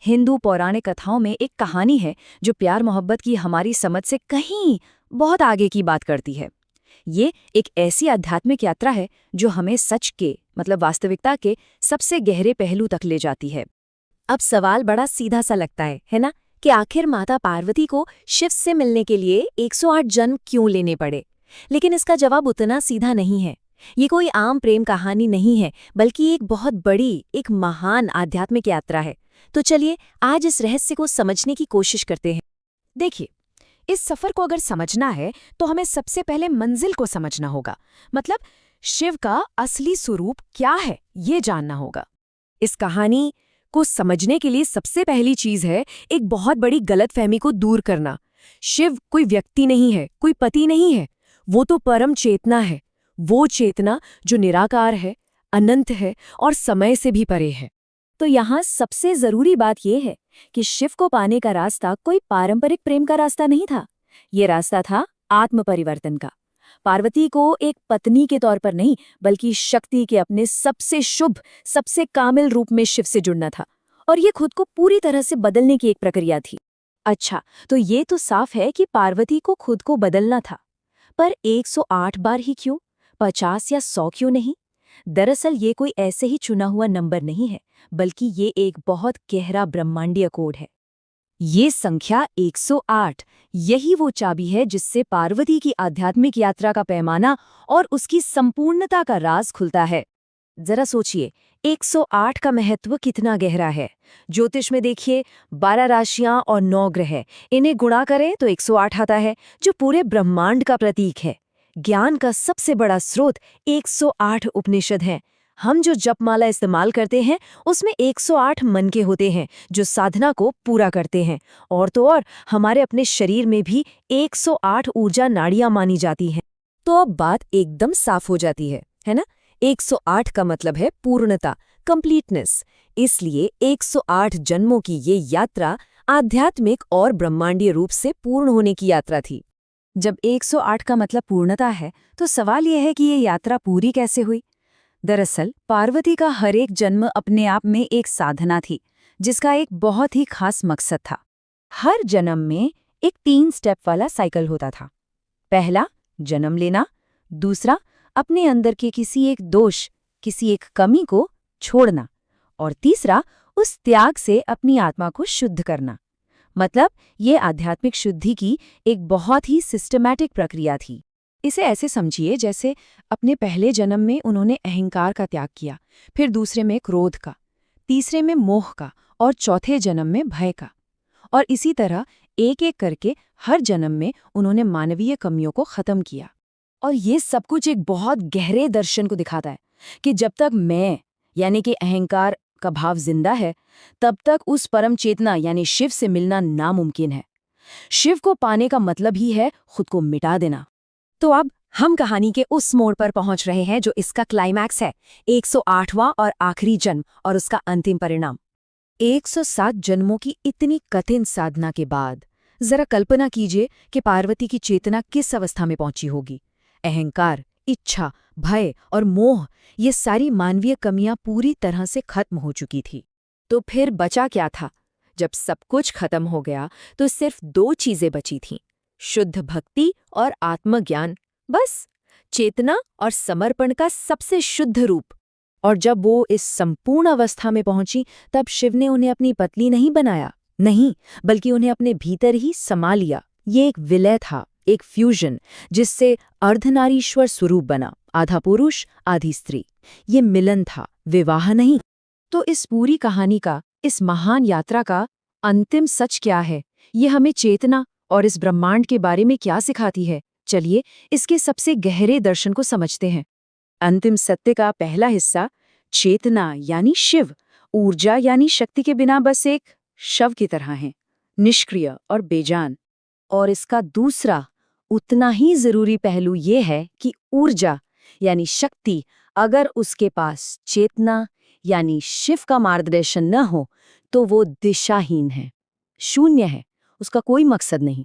हिंदू पौराणिक कथाओं में एक कहानी है जो प्यार मोहब्बत की हमारी समझ से कहीं बहुत आगे की बात करती है। ये एक ऐसी आध्यात्मिक यात्रा है जो हमें सच के मतलब वास्तविकता के सबसे गहरे पहलू तक ले जाती है। अब सवाल बड़ा सीधा सा लगता है ना, कि आखिर माता पार्वती को शिव से मिलने के लिए 108 जन्म क्यों लेने पड़े। लेकिन इसका जवाब उतना सीधा नहीं है। ये कोई आम प्रेम कहानी नहीं है, बल्कि एक बहुत बड़ी, एक महान आध्यात्मिक यात्रा है। तो चलिए आज इस रहस्य को समझने की कोशिश करते हैं। देखिए, इस सफर को अगर समझना है तो हमें सबसे पहले मंजिल को समझना होगा। मतलब शिव का असली स्वरूप क्या है, ये जानना होगा। इस कहानी को समझने के लिए सबसे पहली चीज है एक बहुत बड़ी गलतफहमी को दूर करना। शिव कोई व्यक्ति नहीं है, कोई पति नहीं है। वो तो परम चेतना है, वो चेतना जो निराकार है, अनंत है और समय से भी परे है। तो यहाँ सबसे जरूरी बात यह है कि शिव को पाने का रास्ता कोई पारंपरिक प्रेम का रास्ता नहीं था। ये रास्ता था आत्म परिवर्तन का। पार्वती को एक पत्नी के तौर पर नहीं, बल्कि शक्ति के अपने सबसे शुभ, सबसे कामिल रूप में शिव से जुड़ना था। और ये खुद को पूरी तरह से बदलने की एक प्रक्रिया थी। अच्छा, तो ये तो साफ है कि पार्वती को खुद को बदलना था। पर 108 बार ही क्यों? 50 या 100 क्यों नहीं? दरअसल ये कोई ऐसे ही चुना हुआ नंबर नहीं है, बल्कि ये एक बहुत गहरा ब्रह्मांडीय कोड है। ये संख्या 108 यही वो चाबी है जिससे पार्वती की आध्यात्मिक यात्रा का पैमाना और उसकी संपूर्णता का राज खुलता है। जरा सोचिए, 108 का महत्व कितना गहरा है। ज्योतिष में देखिए, 12 राशियां और 9 ग्रह, इन्हें गुणा करें तो 108 आता है, जो पूरे ब्रह्मांड का प्रतीक है। ज्ञान का सबसे बड़ा स्रोत 108 उपनिषद हैं। हम जो जपमाला इस्तेमाल करते हैं उसमें 108 मन के होते हैं जो साधना को पूरा करते हैं। और तो और हमारे अपने शरीर में भी 108 ऊर्जा नाड़ियां मानी जाती हैं। तो अब बात एकदम साफ हो जाती है ना? 108 का मतलब है पूर्णता, कंप्लीटनेस। इसलिए 108 जन्मों की ये यात्रा आध्यात्मिक और ब्रह्मांडीय रूप से पूर्ण होने की यात्रा थी। जब 108 का मतलब पूर्णता है, तो सवाल यह है कि ये यात्रा पूरी कैसे हुई। दरअसल पार्वती का हर एक जन्म अपने आप में एक साधना थी, जिसका एक बहुत ही खास मकसद था। हर जन्म में एक 3 स्टेप वाला साइकिल होता था। पहला, जन्म लेना। दूसरा, अपने अंदर के किसी एक दोष, किसी एक कमी को छोड़ना। और तीसरा, उस त्याग से अपनी आत्मा को शुद्ध करना। मतलब ये आध्यात्मिक शुद्धि की एक बहुत ही सिस्टमैटिक प्रक्रिया थी। इसे ऐसे समझिए जैसे अपने पहले जन्म में उन्होंने अहंकार का त्याग किया, फिर दूसरे में क्रोध का, तीसरे में मोह का और चौथे जन्म में भय का। और इसी तरह एक एक करके हर जन्म में उन्होंने मानवीय कमियों को खत्म किया। और ये सब कुछ एक बहुत गहरे दर्शन को दिखाता है कि जब तक मैं यानी कि अहंकार का भाव जिंदा है, तब तक उस परम चेतना यानी शिव से मिलना नामुमकिन है। शिव को पाने का मतलब ही है खुद को मिटा देना। तो अब हम कहानी के उस मोड़ पर पहुंच रहे हैं जो इसका क्लाइमैक्स है, 108वां और आखिरी जन्म और उसका अंतिम परिणाम। 107 जन्मों की इतनी कठिन साधना के बाद जरा कल्पना कीजिए कि पार्वती की चेतना किस अवस्था में पहुंची होगी। अहंकार, इच्छा, भय और मोह, ये सारी मानवीय कमियां पूरी तरह से खत्म हो चुकी थी। तो फिर बचा क्या था? जब सब कुछ खत्म हो गया तो सिर्फ 2 चीजें बची थीं, शुद्ध भक्ति और आत्मज्ञान। बस चेतना और समर्पण का सबसे शुद्ध रूप। और जब वो इस संपूर्ण अवस्था में पहुंची, तब शिव ने उन्हें अपनी पत्नी नहीं बनाया, नहीं, बल्कि उन्हें अपने भीतर ही समा लिया। ये एक विलय था, एक फ्यूजन, जिससे अर्धनारीश्वर स्वरूप बना, आधा पुरुष आधी स्त्री। ये मिलन था, विवाह नहीं। तो इस पूरी कहानी का, इस महान यात्रा का अंतिम सच क्या है? ये हमें चेतना और इस ब्रह्मांड के बारे में क्या सिखाती है? चलिए इसके सबसे गहरे दर्शन को समझते हैं। अंतिम सत्य का पहला हिस्सा, चेतना यानी शिव, ऊर्जा यानी शक्ति के बिना बस एक शव की तरह है, निष्क्रिय और बेजान। और इसका दूसरा उतना ही जरूरी पहलू ये है कि ऊर्जा यानी शक्ति, अगर उसके पास चेतना यानी शिव का मार्गदर्शन न हो, तो वो दिशाहीन है, शून्य है, उसका कोई मकसद नहीं।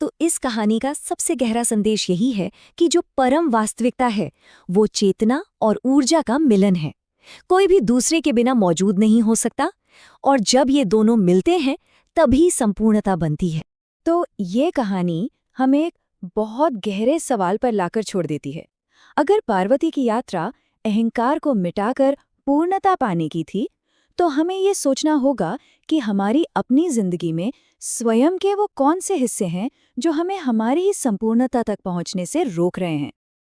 तो इस कहानी का सबसे गहरा संदेश यही है कि जो परम वास्तविकता है, वो चेतना और ऊर्जा का मिलन है। कोई भी दूसरे के बिना मौजूद नहीं हो सकता। और जब ये दोनों मिलते हैं तभी संपूर्णता बनती है। तो ये कहानी हमें एक बहुत गहरे सवाल पर लाकर छोड़ देती है। अगर पार्वती की यात्रा अहंकार को मिटाकर पूर्णता पाने की थी, तो हमें ये सोचना होगा कि हमारी अपनी जिंदगी में स्वयं के वो कौन से हिस्से हैं जो हमें हमारी ही संपूर्णता तक पहुंचने से रोक रहे हैं।